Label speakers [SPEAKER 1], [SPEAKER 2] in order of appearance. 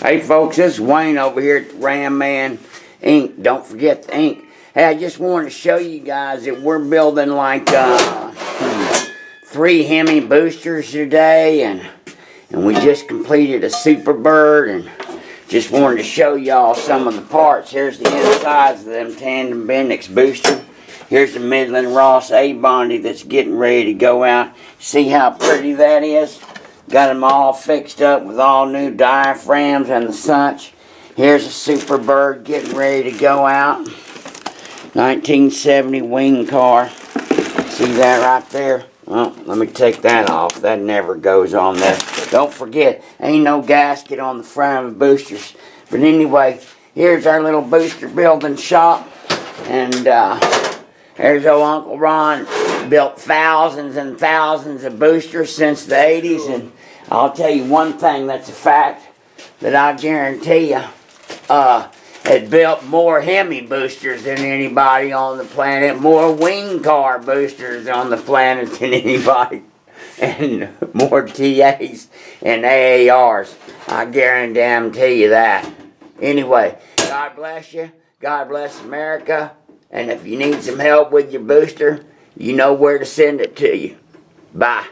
[SPEAKER 1] Hey folks, this is Wayne over here at the Ram Man Inc. Don't forget the ink. Hey, I just wanted to show you guys that we're building like 3 Hemi boosters today, and we just completed a Super Bird, and just wanted to show y'all some of the parts. Here's the insides of them tandem Bendix booster. Here's the Midland Ross A-Bondy that's getting ready to go out. See how pretty that is? Got them all fixed up with all new diaphragms and the such. Here's a Super Bird getting ready to go out. 1970 wing car. See that right there? Well, let me take that off. That never goes on there. Don't forget, ain't no gasket on the front of the boosters. But anyway, here's our little booster building shop. And there's old Uncle Ron. Built thousands and thousands of boosters since the 80s, and I'll tell you one thing that's a fact that I guarantee you, had built more Hemi boosters than anybody on the planet, more wing car boosters on the planet than anybody, and more TAs and AARs. I guarantee you that. Anyway, God bless you. God bless America. And if you need some help with your booster, you know where to send it to you. Bye.